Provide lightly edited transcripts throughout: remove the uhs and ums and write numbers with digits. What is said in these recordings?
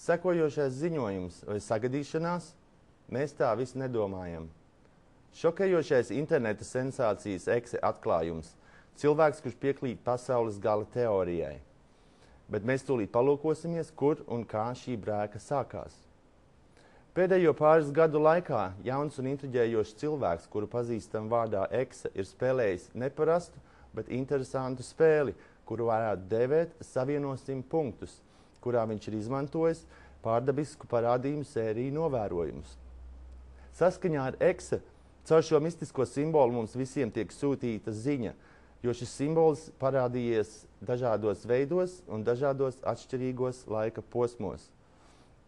Sekojošais ziņojums vai sagadīšanās? Mēs tā visi nedomājam. Šokējošais interneta sensācijas Exe atklājums. Cilvēks, kurš piekrīt pasaules gala teorijai. Bet mēs tūlīt palūkosimies, kur un kā šī brēka sākās. Pēdējo pāris gadu laikā jauns un intriģējošs cilvēks, kuru pazīstam vārdā Exe, ir spēlējis neparastu, bet interesantu spēli, kuru varētu dēvēt Savienosim punktus, kurā viņš ir izmantojis pārdabisku parādījumu sēriju novērojumus. Saskaņā ar Exe, caur šo mistisko simbolu mums visiem tiek sūtīta ziņa, jo šis simbols parādījies dažādos veidos un dažādos atšķirīgos laika posmos.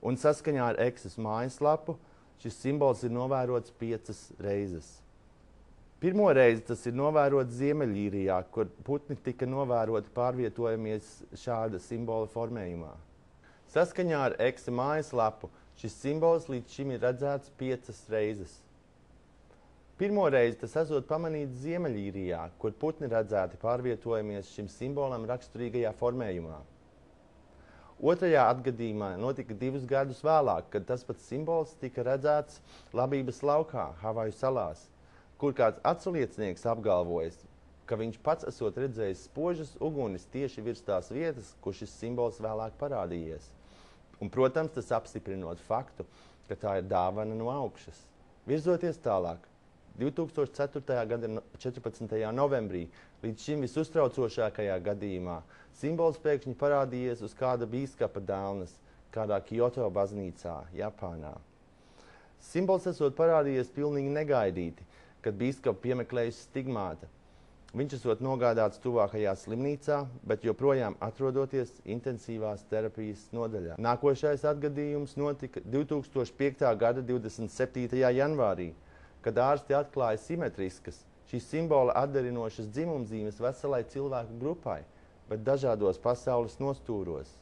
Un saskaņā ar Exes mājaslapu šis simbols ir novērots 5 reizes. Pirmo reizi tas ir novērots Ziemeļīrijā, kur putni tika novēroti pārvietojamies šāda simbola formējumā. Saskaņā ar Exe mājaslapu šis simbols līdz šim ir redzēts 5 reizes. Pirmo reizi tas esot pamanīts Ziemeļīrijā, kur putni redzēti pārvietojamies šim simbolam raksturīgajā formējumā. Otrajā atgadījumā notika 2 gadus vēlāk, kad tas pats simbols tika redzēts Labības laukā, Havaju salās, kur kāds aculiecinieks apgalvojas, ka viņš pats esot redzējis spožas ugunis tieši virs tās vietas, kur šis simbols vēlāk parādījies. Un, protams, tas apstiprinot faktu, ka tā ir dāvana no augšas. Virzoties tālāk, 2004. gada 14. novembrī, līdz šim visuztraucošākajā gadījumā, simbols pēkšņi parādījies uz kāda bīskapa dēlnes, kādā Kyoto baznīcā, Japānā. Simbols esot parādījies pilnīgi negaidīti, kad bīskapa piemeklējusi stigmāta. Viņš esot nogādāts tuvākajā slimnīcā, bet joprojām atrodoties intensīvās terapijas nodaļā. Nākošais atgadījums notika 2005. gada 27. janvārī, kad ārsti atklāja simetriskas, šīs simbola atdarinošas dzimumzīmes veselai cilvēku grupai, bet dažādos pasaules nostūros.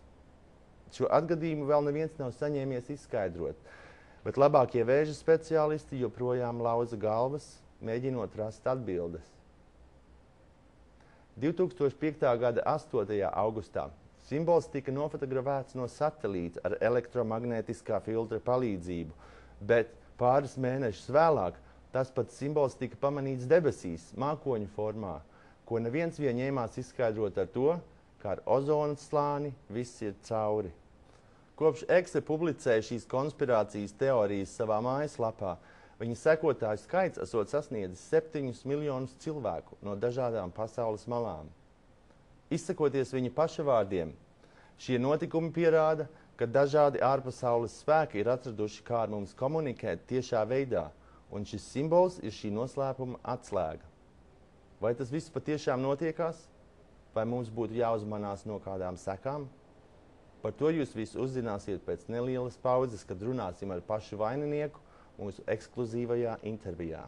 Šo atgadījumu vēl neviens nav saņēmies izskaidrot, bet labākie vēža speciālisti joprojām lauza galvas, mēģinot rast atbildes. 2005. gada 8. augustā simbols tika nofotografēts no satelīta ar elektromagnētiskā filtra palīdzību, bet pāris mēnešus vēlāk tas pats simbols tika pamanīts debesīs, mākoņu formā, ko neviens vien ņēmās izskaidrot ar to, ka ar ozona slāni viss ir cauri. Kopš Exe publicēja šīs konspirācijas teorijas savā mājaslapā, viņa sekotāju skaits esot sasniedzis 7 miljonus cilvēku no dažādām pasaules malām. Izsakoties viņa paša vārdiem, šie notikumi pierāda, ka dažādi ārpasaules spēki ir atraduši, kā ar mums komunikēt tiešā veidā, un šis simbols ir šī noslēpuma atslēga. Vai tas viss patiešām notiekās? Vai mums būtu jāuzmanās no kādām sekām? Par to jūs visu uzzināsiet pēc nelielas pauzes, kad runāsim ar pašu vaininieku mūsu ekskluzīvajā intervijā.